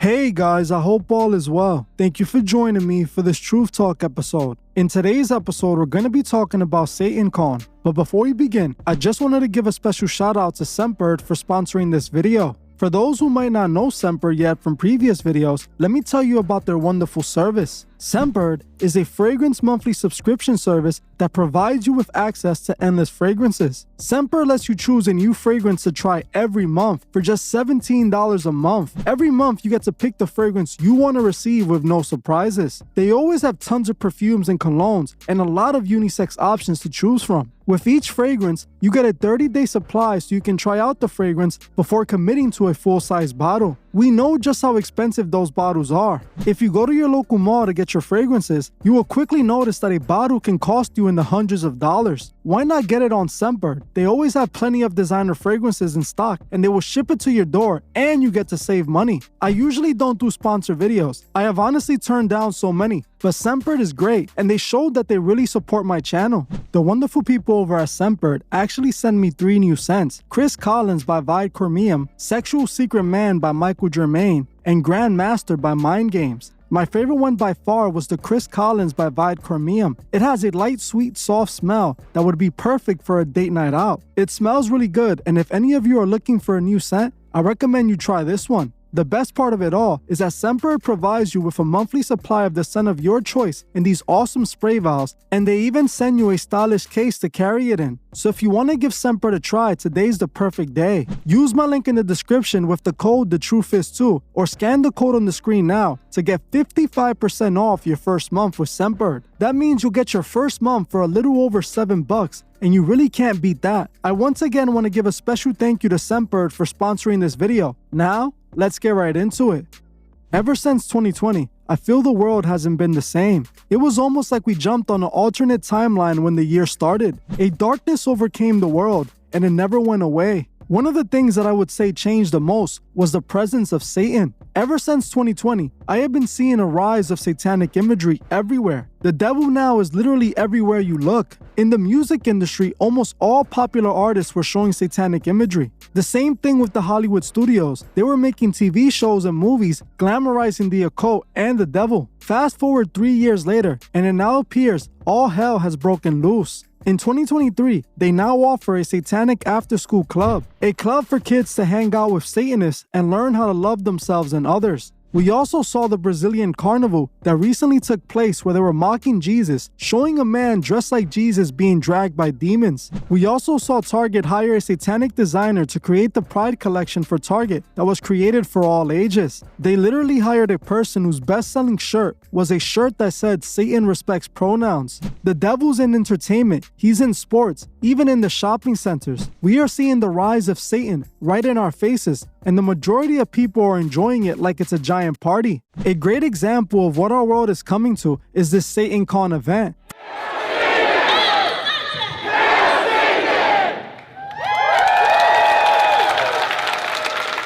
Hey guys, I hope all is well. Thank you for joining me for this Truth Talk episode. In today's episode, we're going to be talking about Satancon. But before we begin, I just wanted to give a special shout out to Scentbird for sponsoring this video. For those who might not know Scentbird yet from previous videos, let me tell you about their wonderful service. Scentbird is a fragrance monthly subscription service that provides you with access to endless fragrances. Scentbird lets you choose a new fragrance to try every month for just $17 a month. Every month you get to pick the fragrance you want to receive with no surprises. They always have tons of perfumes and colognes and a lot of unisex options to choose from. With each fragrance, you get a 30-day supply so you can try out the fragrance before committing to a full-size bottle. We know just how expensive those bottles are. If you go to your local mall to get your fragrances, you will quickly notice that a bottle can cost you in the hundreds of dollars. Why not get it on Scentbird? They always have plenty of designer fragrances in stock and they will ship it to your door and you get to save money. I usually don't do sponsor videos. I have honestly turned down so many, but Scentbird is great and they showed that they really support my channel. The wonderful people over at Scentbird actually sent me 3 new scents: Chris Collins by Vide Cormium, Sexual Secret Man by Michael Germain, and Grandmaster by Mind Games. My favorite one by far was the Chris Collins by Vide Cormium. It has a light, sweet, soft smell that would be perfect for a date night out. It smells really good, and if any of you are looking for a new scent, I recommend you try this one. The best part of it all is that Scentbird provides you with a monthly supply of the scent of your choice in these awesome spray vials, and they even send you a stylish case to carry it in. So if you want to give Scentbird a try, today's the perfect day. Use my link in the description with the code TheTruthIs2 or scan the code on the screen now to get 55% off your first month with Scentbird. That means you'll get your first month for a little over $7, and you really can't beat that. I once again want to give a special thank you to Scentbird for sponsoring this video. Now, let's get right into it. Ever since 2020, I feel the world hasn't been the same. It was almost like we jumped on an alternate timeline when the year started. A darkness overcame the world, and it never went away. One of the things that I would say changed the most was the presence of Satan. Ever since 2020, I have been seeing a rise of satanic imagery everywhere. The devil now is literally everywhere you look. In the music industry, almost all popular artists were showing satanic imagery. The same thing with the Hollywood studios. They were making TV shows and movies glamorizing the occult and the devil. Fast forward 3 years later, and it now appears all hell has broken loose. In 2023, they now offer a satanic after-school club, a club for kids to hang out with Satanists and learn how to love themselves and others. We also saw the Brazilian carnival that recently took place where they were mocking Jesus, showing a man dressed like Jesus being dragged by demons. We also saw Target hire a satanic designer to create the Pride collection for Target that was created for all ages. They literally hired a person whose best-selling shirt was a shirt that said Satan respects pronouns. The devil's in entertainment, he's in sports, even in the shopping centers. We are seeing the rise of Satan right in our faces, and the majority of people are enjoying it like it's a giant party. A great example of what our world is coming to is this Satancon event.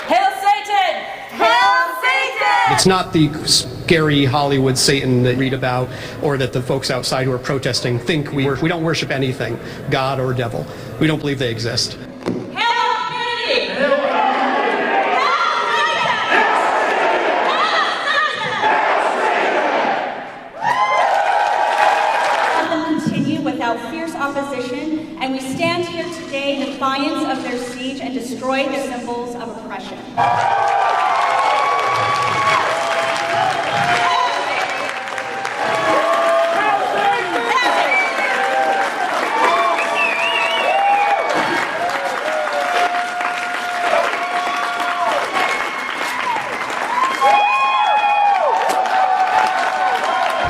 Hail Satan! Hail Satan! It's not the scary Hollywood Satan that you read about or that the folks outside who are protesting think we worship. We don't worship anything, God or devil. We don't believe they exist. Opposition, and we stand here today in defiance of their siege and destroy the symbols of oppression.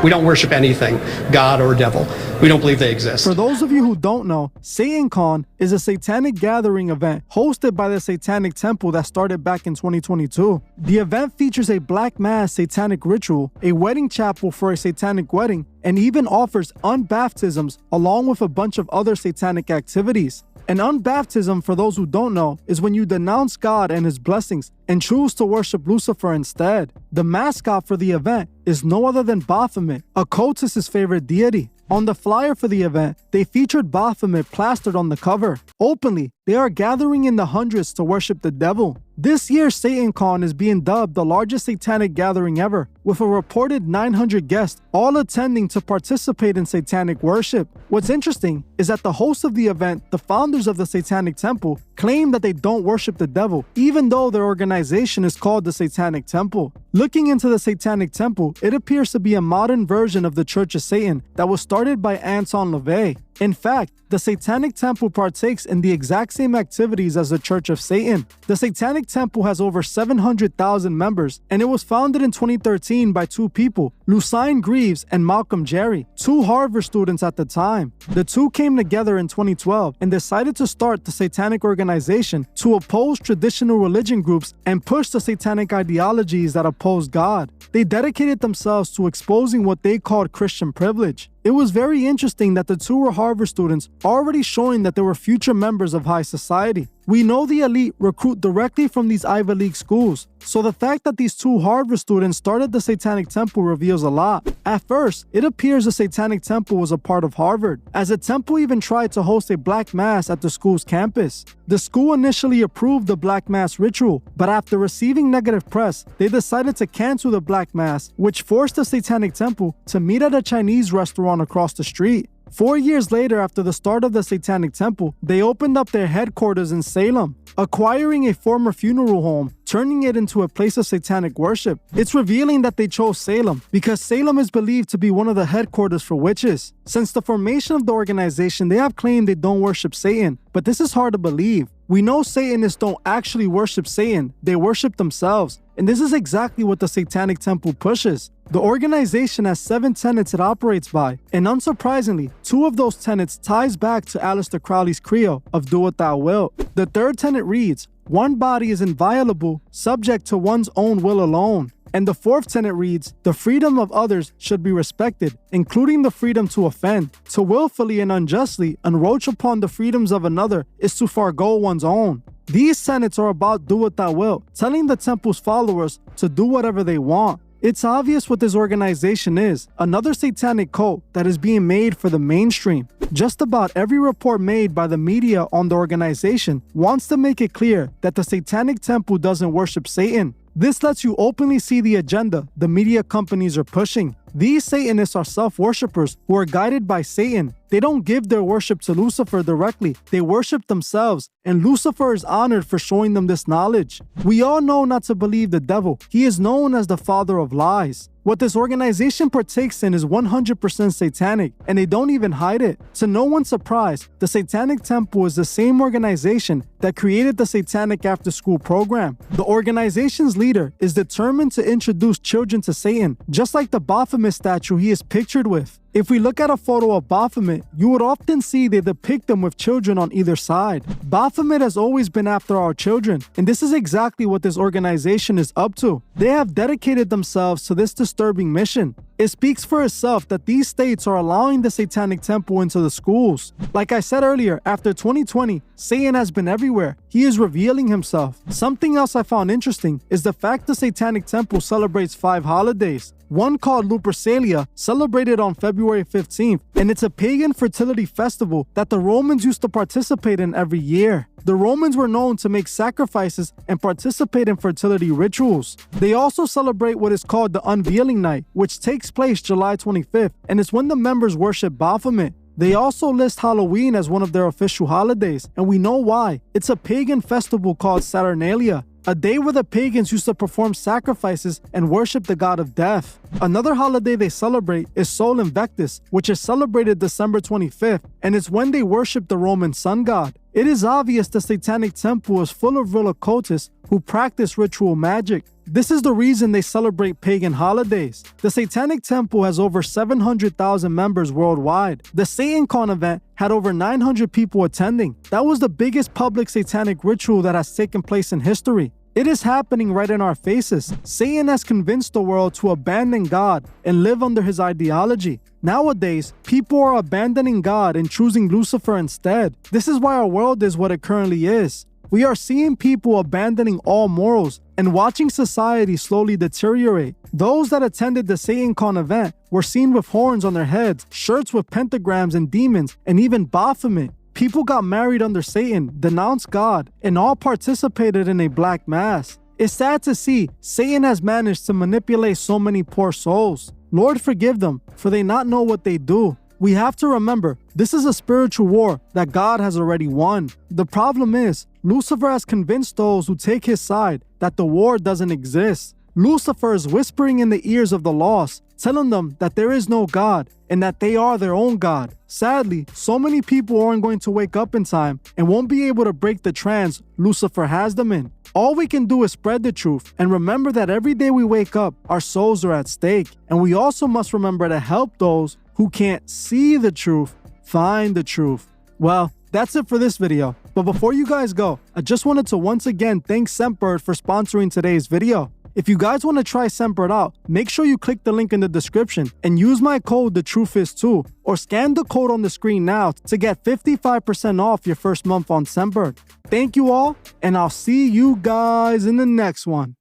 We don't worship anything, God or devil. We don't believe they exist. For those of you who don't know, Satancon is a satanic gathering event hosted by the Satanic Temple that started back in 2022. The event features a black mass satanic ritual, a wedding chapel for a satanic wedding, and even offers unbaptisms along with a bunch of other satanic activities. An unbaptism, for those who don't know, is when you denounce God and his blessings and choose to worship Lucifer instead. The mascot for the event is no other than Baphomet, occultist's favorite deity. On the flyer for the event, they featured Baphomet plastered on the cover. Openly, They are gathering in the hundreds to worship the devil. This year's Satancon is being dubbed the largest satanic gathering ever, with a reported 900 guests all attending to participate in satanic worship. What's interesting is that the hosts of the event, the founders of the Satanic Temple, claim that they don't worship the devil, even though their organization is called the Satanic Temple. Looking into the Satanic Temple, it appears to be a modern version of the Church of Satan that was started by Anton LaVey. In fact, the Satanic Temple partakes in the exact same activities as the Church of Satan. The Satanic Temple has over 700,000 members, and it was founded in 2013 by two people, Lucine Greaves and Malcolm Jerry, two Harvard students at the time. The two came together in 2012 and decided to start the Satanic organization to oppose traditional religion groups and push the satanic ideologies that oppose God. They dedicated themselves to exposing what they called Christian privilege. It was very interesting that the two were Harvard students, already showing that they were future members of high society. We know the elite recruit directly from these Ivy League schools, so the fact that these two Harvard students started the Satanic Temple reveals a lot. At first, it appears the Satanic Temple was a part of Harvard, as the temple even tried to host a black mass at the school's campus. The school initially approved the black mass ritual, but after receiving negative press, they decided to cancel the black mass, which forced the Satanic Temple to meet at a Chinese restaurant across the street. 4 years later, after the start of the Satanic Temple, they opened up their headquarters in Salem, acquiring a former funeral home, turning it into a place of satanic worship. It's revealing that they chose Salem because Salem is believed to be one of the headquarters for witches. Since the formation of the organization, they have claimed they don't worship Satan, but this is hard to believe. We know Satanists don't actually worship Satan, they worship themselves. And this is exactly what the Satanic Temple pushes. The organization has 7 tenets it operates by, and unsurprisingly, 2 of those tenets ties back to Aleister Crowley's credo of do what thou wilt. The third tenet reads, one body is inviolable, subject to one's own will alone. And the fourth tenet reads, the freedom of others should be respected, including the freedom to offend. To willfully and unjustly encroach upon the freedoms of another is to forego one's own. These tenets are about do what thou wilt, telling the temple's followers to do whatever they want. It's obvious what this organization is, another satanic cult that is being made for the mainstream. Just about every report made by the media on the organization wants to make it clear that the Satanic Temple doesn't worship Satan. This lets you openly see the agenda the media companies are pushing. These Satanists are self-worshippers who are guided by Satan. They don't give their worship to Lucifer directly, they worship themselves, and Lucifer is honored for showing them this knowledge. We all know not to believe the devil. He is known as the father of lies. What this organization partakes in is 100% satanic, and they don't even hide it. To no one's surprise, the Satanic Temple is the same organization that created the Satanic After-School program. The organization's leader is determined to introduce children to Satan, just like the Baphomet statue he is pictured with. If we look at a photo of Baphomet, you would often see they depict them with children on either side. Baphomet has always been after our children, and this is exactly what this organization is up to. They have dedicated themselves to this disturbing mission. It speaks for itself that these states are allowing the Satanic Temple into the schools. Like I said earlier, after 2020, Satan has been everywhere. He is revealing himself. Something else I found interesting is the fact the Satanic Temple celebrates 5 holidays. One called Lupercalia, celebrated on February 15th, and it's a pagan fertility festival that the Romans used to participate in every year. The Romans were known to make sacrifices and participate in fertility rituals. They also celebrate what is called the Unveiling Night, which takes place July 25th, and it's when the members worship Baphomet. They also list Halloween as one of their official holidays, and we know why. It's a pagan festival called Saturnalia, a day where the pagans used to perform sacrifices and worship the god of death. Another holiday they celebrate is Sol Invictus, which is celebrated December 25th, and it's when they worship the Roman sun god. It is obvious the Satanic Temple is full of real occultists who practice ritual magic. This is the reason they celebrate pagan holidays. The Satanic Temple has over 700,000 members worldwide. The Satancon event had over 900 people attending. That was the biggest public satanic ritual that has taken place in history. It is happening right in our faces. Satan has convinced the world to abandon God and live under his ideology. Nowadays, people are abandoning God and choosing Lucifer instead. This is why our world is what it currently is. We are seeing people abandoning all morals and watching society slowly deteriorate. Those that attended the Satancon event were seen with horns on their heads, shirts with pentagrams and demons, and even Baphomet. People got married under Satan, denounced God, and all participated in a black mass. It's sad to see Satan has managed to manipulate so many poor souls. Lord forgive them, for they not know what they do. We have to remember, this is a spiritual war that God has already won. The problem is, Lucifer has convinced those who take his side that the war doesn't exist. Lucifer is whispering in the ears of the lost, telling them that there is no God and that they are their own God. Sadly, so many people aren't going to wake up in time and won't be able to break the trance Lucifer has them in. All we can do is spread the truth and remember that every day we wake up, our souls are at stake. And we also must remember to help those who can't see the truth find the truth. Well, that's it for this video. But before you guys go, I just wanted to once again thank Scentbird for sponsoring today's video. If you guys want to try Scentbird out, make sure you click the link in the description and use my code TheTruthIs2 or scan the code on the screen now to get 55% off your first month on Scentbird. Thank you all, and I'll see you guys in the next one.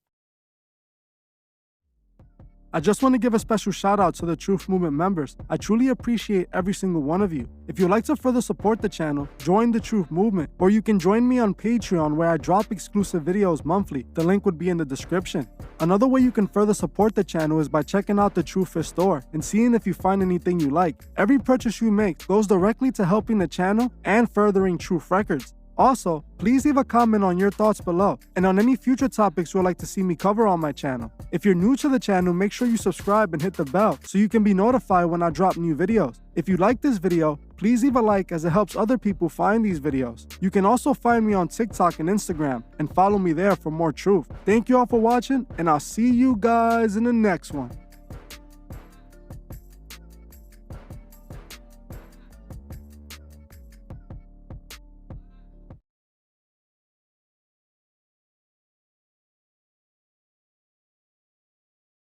I just want to give a special shout out to the Truth Movement members. I truly appreciate every single one of you. If you'd like to further support the channel, join the Truth Movement, or you can join me on Patreon where I drop exclusive videos monthly. The link would be in the description. Another way you can further support the channel is by checking out the Truth Is store and seeing if you find anything you like. Every purchase you make goes directly to helping the channel and furthering Truth Records. Also, please leave a comment on your thoughts below and on any future topics you would like to see me cover on my channel. If you're new to the channel, make sure you subscribe and hit the bell so you can be notified when I drop new videos. If you like this video, please leave a like as it helps other people find these videos. You can also find me on TikTok and Instagram and follow me there for more truth. Thank you all for watching, and I'll see you guys in the next one.